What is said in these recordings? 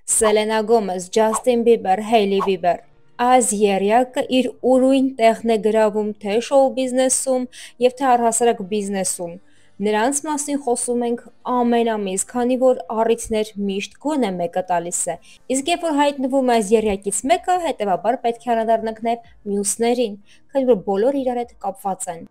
Սելենա Գոմեզ, Ջասթին Բիբեր, Հեյլի Բիբեր։ Այս երյակը իր ուրույն տեղն է գրավում թե շոու բիզնեսում և թե առհասարակ բիզնեսում։ Նրանց մասին խոսում ենք ամեն ամիս, քանի որ առիթներ միշտ գոնե մեկը տալիս է։ Իսկ երբ որ հայտնվում է այս երյակից մեկը, հետևաբար պետք է անդրադառնանք նաև մյուսներին, քանի որ բոլորը իրար հետ կապված են։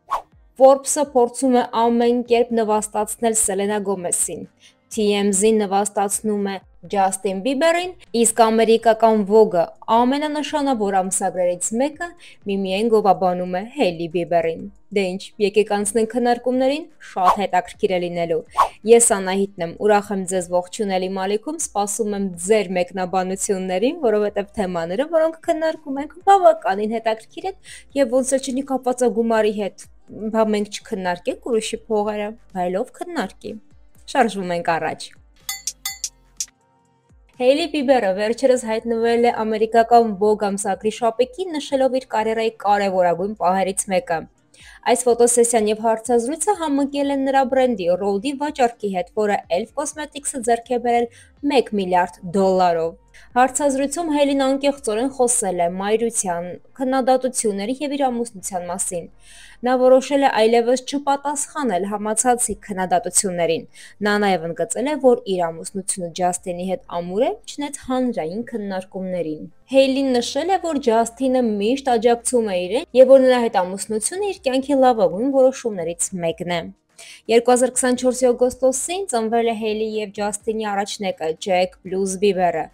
Forbes-ը փորձում է ամեն կերպ նվաստացնել Սելենա Գոմեսին։ TMZ-ն նվաստացնում է Ջասթին Բիբերին, իսկ ամերիկական Vogue-ը ամենանշանավոր ամսագրերից մեկը միմիայն գովաբանում է Հեյլի Բիբերին։ Դե ինչ, եկեք անցնենք քննարկումներին, շատ հետաքրքիր է լինելու։ Ես Անահիտն եմ, ուրախ եմ ձեզ ողջունել իմ ալիքում, սպասում եմ ձեր մեկնաբանություններին, որովհետև թեմաները, որոնք քննարկում ենք, բավականին հետաքրքիր են եւ ոնց էլ չնի կապված է գումարի հետ։ Բա մենք չքննարկենք ուրիշի փողերը, այլով քննարկի։ Շարժվում ենք առաջ։ Հեյլի Բիբերը վերջերս հայտնվել է ամերիկական Vogue ամսագրի շապիկին, նշելով իր կարիերայի կարևորագույն պահերից մեկը։ Այս ֆոտոսեսիան եւ հարցազրույցը համընկել են նրա բրենդի Rhodey վաճառքի հետ, որը Elf Cosmetics-ը ձեռք է բերել $1 միլիարդ։ Հարցազրույցում Հեյլին անկեղծորեն խոսել է մայրության, քննադատությունների եւ իր ամուսնության մասին։ Նա որոշել է այլևս չպատասխանել համացածի քննադատություններին։ Նա նաև ընդգծել է, որ իր ամուսնությունը Ջասթինի հետ ամուր է, չնայած հանրային քննարկումներին։ Հեյլին նշել է, որ Ջասթինը միշտ աջակցում է իրեն եւ որ նրա հետ ամուսնությունը իր կյանքի լավագույն որոշումներից մեկն է։ 2024-ի օգոստոսին ծնվել է Հեյլի եւ Ջասթինի առաջնեկը Ջեք Բլյուզ Բիբերը։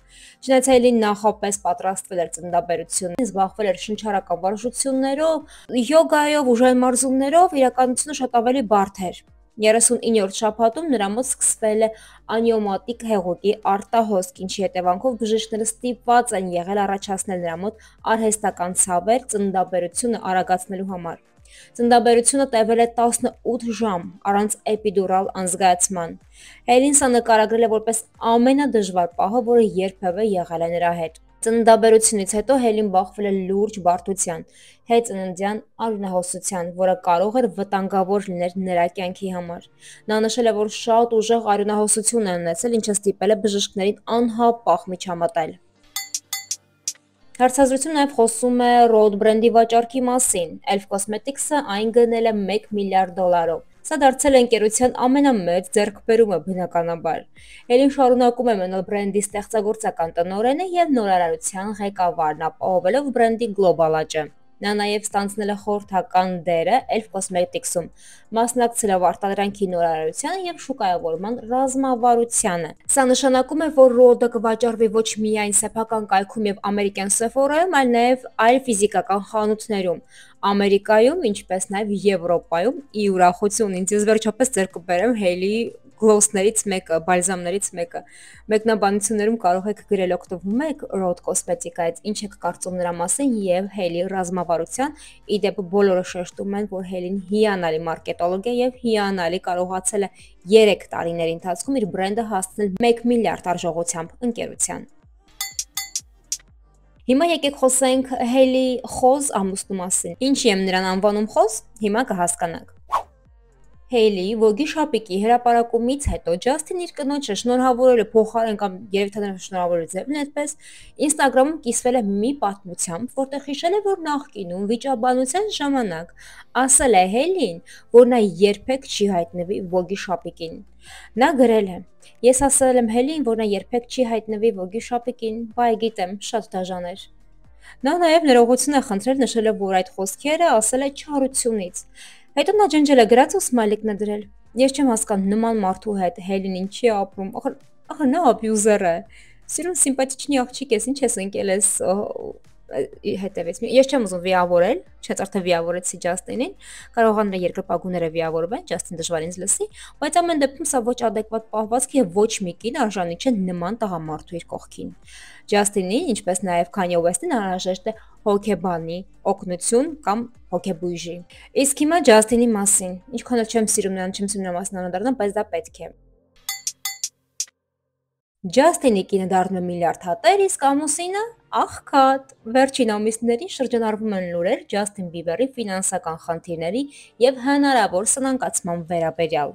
Չնայած Հեյլին նախապես պատրաստվել էր ծննդաբերությունին, զբաղվել էր շնչառական վարժություններով, յոգայով, ուժային մարզումներով, իրականությունը շատ ավելի բարդ էր։ 39-րդ շաբաթում նրա մոտ սկսվել է անիոմատիկ հեղուկի արտահոսք, ինչի հետևանքով բժիշկները ստիպված են եղել առաջացնել նրա մոտ արհեստական ցավեր ծննդաբերությունը արագացնելու համար։ Ծննդաբերությունը տևել է 18 ժամ առանց էպիդուրալ անզգայացման։ Հեյլին սա նկարագրել է որպես ամենադժվար պահը, որը երբևէ եղել է նրա հետ։ Ծննդաբերությունից հետո Հեյլին բախվել է լուրջ բարդության, հետծննդյան արյունահոսության, որը կարող էր վտանգավոր լինել նրա կյանքի համար։ Նա նշել է, որ շատ ուժեղ արյունահոսություն է ունեցել, ինչը ստիպել է բժիշկներին անհապաղ միջամտել։ Հարցազրույցում նաև խոսում է Rhode բրենդի վաճառքի մասին։ Elf Cosmetics-ը այն գնել է $1 միլիարդ։ Սա դարձել է ընկերության ամենամեծ ձեռքբերումը բնականաբար։ Հեյլին շարունակում է մնալ բրենդի ստեղծագործական տնօրենը եւ նորարարության ղեկավարն, ապահովելով բրենդի գլոբալ աճը։ Նա նաև ստանձնել է խորհրդական դերը Elf Cosmetics-ում, մասնակցել է արտադրանքի նորարարությանը եւ շուկայավորման ռազմավարությանը։ Սա նշանակում է, որ Rhode-ը կվաճառվի ոչ միայն սեփական կայքում եւ ամերիկյան Sephora-ում, այլ նաեւ այլ ֆիզիկական խանութներում, Ամերիկայում, ինչպես նաեւ Եվրոպայում։ Ի ուրախություն ինձ ես վերջապես ձեռք կբերեմ Հեյլի գլոսներից մեկը, բալզամներից մեկը։ Մեկնաբանություններում կարող եք գրել օգտվում եք Rhode Cosmetics-ից, ինչ եք կարծում նրա մասին եւ Հեյլի ռազմավարության։ Իդեպ բոլորը շեշտում են, որ Հեյլին հիանալի մարքետոլոգ է եւ հիանալի կարողացել է 3 տարիների ընթացքում իր բրենդը հասցնել $1 միլիարդ արժողությամբ ընկերության։ Հիմա եկեք խոսենք Հեյլի Խոզ ամուսնու մասին։ Ինչի եմ նրան անվանում Խոզ, հիմա կհասկանաք։ Հեյլի Vogue-ի շապիկի հրապարակումից հետո Ջասթին իր կնոջը շնորհավորել է փոխարեն կամ երևի թե նրա շնորհավորի ձևն է այդպես, Instagram-ում կիսվել է մի պատմությամբ, որտեղ հիշել է, որ նախկինում վիճաբանության ժամանակ ասել է Հեյլին, որ նա երբեք չի հայտնվի Vogue-ի շապիկին։ Նա գրել է. Ես ասել եմ Հեյլին, որ նա երբեք չի հայտնվի Vogue-ի շապիկին, բայ գիտեմ, շատ դաժան էր։ Նա նաև ներողություն է խնդրել, նշելով, որ այդ խոսքերը ասել է չարությունից։ Հետո նա ջնջել է գրած ու սմայլիկն է դրել։ Ես չեմ հասկանում նման մարդու հետ Հեյլին ինչի է ապրում, ախր նա աբյուզեր է։ Սիրուն սիմպաթիչնի աղջիկ ես, ինչ ես ընկել ես հետևից։ Ես չեմ ուզում վիավորել, չէ՞ արդեն վիավորեցի Ջասթինին, կարող է նրա երկրպագուները վիավորվեն, Ջասթին դժվար ինձ լսի, բայց ամեն դեպքում սա ոչ ադեկվատ պահվածք եւ ոչ մի կին արժանի չէ նման տղամարդու իր կողքին։ Ջասթինին, ինչպես նաեւ Քանյե Ուեսթին անհրաժեշտ է հոգեբանի օգնություն կամ հոգեբույժի։ Իսկ հիմա Ջասթինի մասին, ինչքան էլ չեմ սիրում նրան, չեմ սիրում նրա մասին անդրադառնալ, բայց դա պետք է։ Ջասթինի կինը դառնում է միլիարդատեր, իսկ ամուսինը աղքատ։ Վերջին ամիսներին շրջանառվում են լուրեր Ջասթին Բիբերի ֆինանսական խնդիրների եւ հնարավոր սնանկացման վերաբերյալ։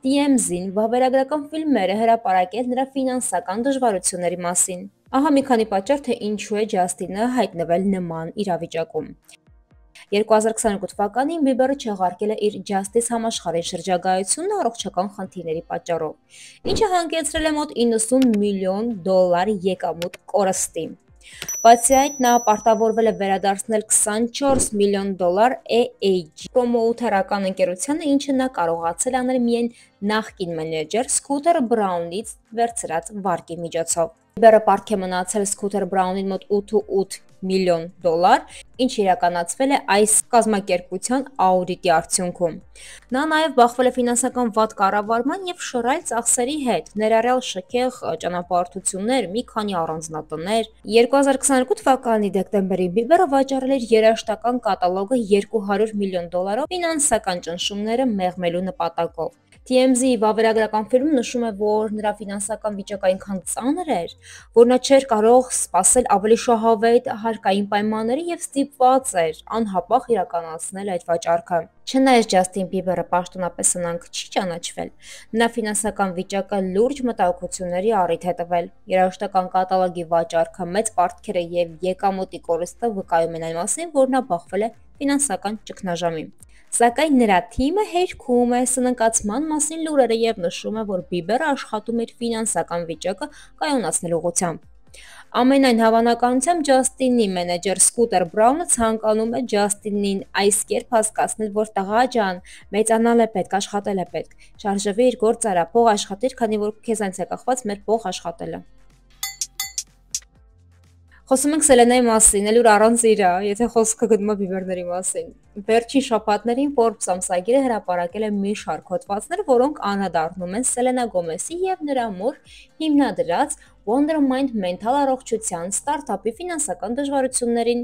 TMZ-ն վավերագրական ֆիլմեր է հրապարակել նրա ֆինանսական դժվարությունների մասին։ Ահա մի քանի պատճառ, թե ինչու է Ջաստինը հայտնվել նման իրավիճակում։ 2022 թվականին Բիբերը չեղարկել է իր Justice համաշխարհային շրջագայությունն առողջական խնդիրների պատճառով, ինչը հանգեցրել է մոտ $90 միլիոն եկամուտ կորստի։ Բացի այդ, նա պարտավորվել է վերադարձնել $24 միլիոն AAG պրոմոութերական ընկերությանը, ինչը նա կարողացել անել միայն նախկին մենեջեր Սկութեր Բրաունից վերցրած վարկի միջոցով։ Բիբերը պարտք է մնացել Սկութեր Բրաունին մոտ $8.8 միլիոն, ինչը իրականացվել է այս կազմակերպության աուդիտի արդյունքում։ Նա նաև բախվել է ֆինանսական վատ կառավարման և շռայլ ծախսերի հետ, ներառյալ շքեղ ճանապարհորդություններ, մի քանի առանձնատներ։ 2022 թվականի դեկտեմբերին Բիբերը վաճառել էր երաժշտական կատալոգը $200 միլիոն ֆինանսական ճնշումները մեղմելու նպատակով։ TMZ-ի վավերագրական ֆիլմը նշում է, որ նրա ֆինանսական վիճակը այնքան ծանր էր, որ նա չէր կարող սպասել ավելի շահավետ հարկային պայմանների և ստիպված էր անհապաղ իրականացնել այդ վաճառքը։ Չնայած Ջաստին Բիբերը պաշտոնապես սնանկ չի ճանաչվել, նրա ֆինանսական վիճակը լուրջ մտահոգությունների առիթ է տվել։ Երաժշտական կատալոգի վաճառքը, մեծ պարտքերը և եկամուտի կորստը վկայում են այն մասին, որ նա բախվել է ֆինանսական ճգնաժամի։ Սակայն նրա թիմը հերքում է սննկացման մասին լուրերը և նշում է, որ Բիբերը աշխատում է իր ֆինանսական վիճակը կայունացնելու ուղղությամբ։ Ամենայն հավանականությամբ Ջաստինի մենեջեր Սկութեր Բրաունը ցանկանում է Ջաստինին այս կերպ հասկացնել, որ տղա ջան, մեծանալ է պետք, աշխատել է պետք, շարժվիր, գործ արա, փող աշխատիր, քանի որ քեզանից է կախված մեր փող աշխատելը։ Խոսում ենք Սելենայի մասին, էլ ուր առանց իրա, եթե խոսքը գնում է բիբերների մասին։ Վերջին շաբաթներին Forbes ամսագիրը հրապարակել է մի շարք հոդվածներ, որոնք անդրադառնում են Սելենա Գոմեսի և նրա մոր հիմնադրած Wondermind մենթալ առողջության ստարտափի ֆինանսական դժվարություններին։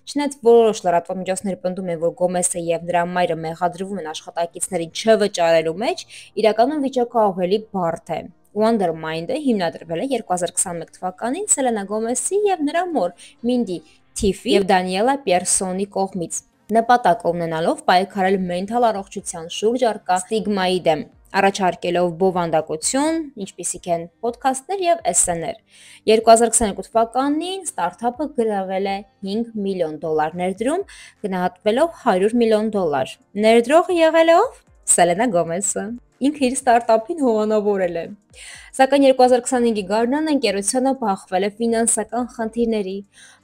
Չնայած որոշ լրատվամիջոցներ պնդում են, որ Գոմեսը և նրա մայրը մեղադրվում են աշխատակիցներին չվճարելու մեջ, իրականում վիճակը ավելի բարդ է։ Wondermind-ը հիմնադրվել է 2021 թվականին Սելենա Գոմեսի և նրա մոր Մինդի Թիֆի և Դանիելա Պիերսոնի կողմից, նպատակ ունենալով պայքարել մենթալ առողջության շուրջ առկա ստիգմայի դեմ, առաջարկելով բովանդակություն, ինչպիսիք են պոդքասթներ և SN-ներ։ 2022 թվականին ստարտափը գրավել է $5 միլիոն ներդրում, գնահատվելով $100 միլիոն։ Ներդրողը եղել է ով? Սելենա Գոմեսը։ Ինքը իր ստարտափին հովանավորել է։ Սակայն 2025-ի գարնան ընկերությունը բախվել է ֆինանսական խնդիրների։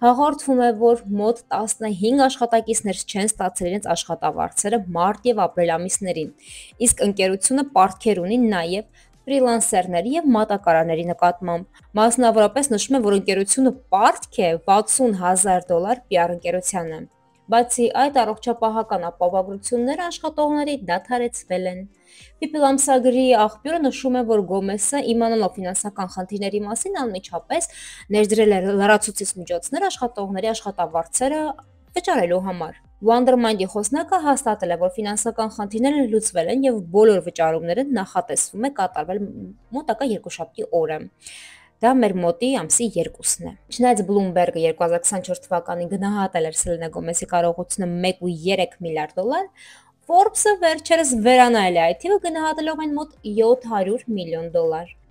Հաղորդվում է, որ մոտ 15 աշխատակիցներ չեն ստացել իրենց աշխատավարձերը մարտ և ապրիլ ամիսներին, իսկ ընկերությունը պարտքեր ունի նաև ֆրիլանսերների և մատակարարների նկատմամբ։ Մասնավորապես նշում է, որ ընկերությունը պարտք է $60,000 PR ընկերությանը։ Բացի այդ, առողջապահական ապահովագրությունները աշխատողների դադարեցվել են։ People ամսագրի աղբյուրը նշում է, որ Գոմեսը, իմանալով ֆինանսական խնդիրների մասին, անմիջապես ներդրել է լրացուցիչ միջոցներ աշխատողների աշխատավարձերը վճարելու համար։ Wondermind-ի խոսնակը հաստատել է, որ ֆինանսական խնդիրները լուծվել են և բոլոր վճարումները նախատեսվում է կատարվել մոտակա երկուշաբթի օրը։ Դա մեր մոտի ամսի 2-ն է։ Չնայած Bloomberg-ը 2024 թվականին գնահատել էր Սելենա Գոմեսի կարողությունը $1.3 միլիարդ, Forbes-ը վերջերս վերանայել է այդ թիվը գնահատելով այն մոտ $700 միլիոն։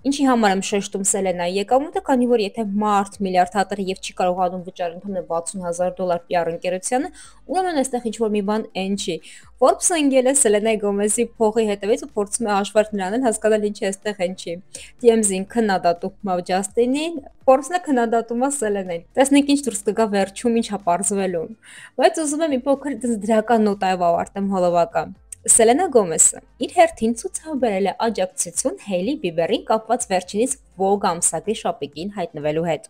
Ինչի համար եմ շեշտում Սելենայի եկամուտը, քանի որ եթե մարդ միլիարդ հատыр և չի կարողանում վճարել ընդհանուր $60,000 PR ընկերությանը, ուրեմն այստեղ ինչ-որ մի բան էն չի։ Forbes-ը ընկել է Սելենայի Գոմեսի փողի հետևից ու փորձում է հաշվարկ նրան հասկանալ ինչի այստեղ էն չի։ TMZ-ն քննադատում է Ջաստինին, Forbes-ը քննադատում է Սելենային։ Տեսնենք ինչ դուրս կգա վերջում, ինչա պարզվելու։ Բայց ուզում եմ մի փոքր դրական նոտայով ավարտեմ հոլովակը։ Սելենա Գոմեսը իր հերթին ցուցաբերել է աջակցություն Հեյլի Բիբերին կապված վերջինիս Vogue ամսագրի շապիկին հայտնվելու հետ։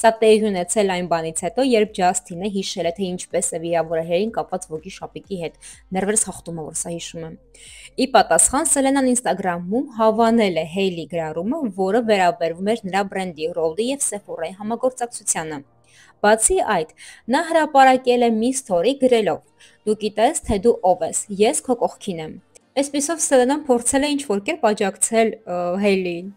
Սա տեղի ունեցել այն բանից հետո, երբ Ջաստինը հիշել է, թե ինչպես է վիրավորել Հեյլին կապված Vogue-ի շապիկի հետ։ Ներվերս հաղթում է, որ սա հիշում եմ։ Ի պատասխան Սելենան Instagram-ում հավանել է Հեյլի գրառումը, որը վերաբերվում էր նրա բրենդի Rode և Sephora-ի համագործակցությանը։ Բացի այդ, նա հրապարակել է մի սթորի գրելով. «Դու գիտես, թե դու ով ես, ես քո կողքին եմ»։ Այսպիսով Սելենան փորձել է ինչ-որ կերպ աջակցել Հեյլիին։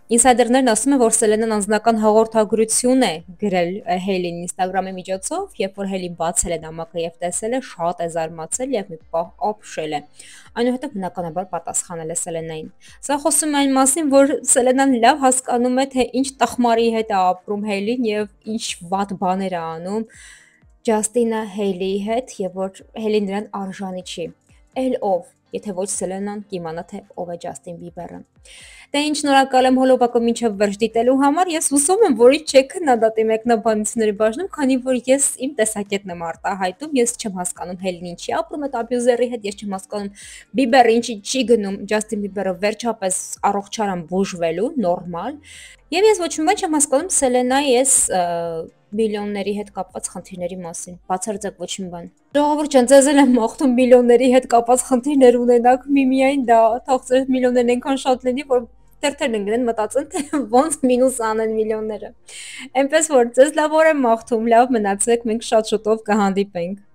Ինսայդերներն ասում են, որ Սելենան անձնական հաղորդագրություն է գրել Հեյլին Instagram-ի միջոցով, երբ որ Հեյլին բացել է նամակը եւ տեսել է, շատ է զարմացել եւ մի պահ ապշել է։ Այնուհետև բնականաբար պատասխանել է Սելենային։ Սա խոսում է այն մասին, որ Սելենան լավ հասկանում է, թե ինչ տխմարի հետ է ապրում Հեյլին եւ ինչ վատ բաներ է անում Ջաստինը Հեյլիի հետ եւ որ Հեյլին նրան արժանի չի։ Էլ ով, եթե ոչ Սելենան կիմանա, թե ով է Ջաստին Բիբերը։ Դե ինչ շնորհակալ եմ հոլովակը մինչև վերջ դիտելու համար, ես հուսում եմ, որ ինձ չեք քննադատի մեկնաբանությունների բաժնում, քանի որ ես իմ տեսակետն եմ արտահայտում, ես չեմ հասկանում Հելին ինչի ապրում այդ աբյուզերի հետ, ես չեմ հասկանում Բիբերը ինչի չի գնում Ջաստին Բիբերը վերջապես առողջարան բուժվելու, նորմալ, եւ ես ոչ մի բան չեմ հասկանում Սելենայի այս միլիոնների հետ կապված խնդիրների մասին, բացարձակ ոչ մի բան։ Ժողովուրդ ջան, ձեզ էլ եմ մաղթում միլիոնների հետ կապված խնդիրներ ունենաք, միմիայն դա, թող ձեր միլիոններն այնքան շատ լինի, որ թերթերն ընկնեն մտածեն, թե ոնց մինուս անեն միլիոնները։ Էնպես որ ձեզ լավ օր եմ մաղթում, լավ մնացեք, մենք շատ շուտով կհանդիպենք։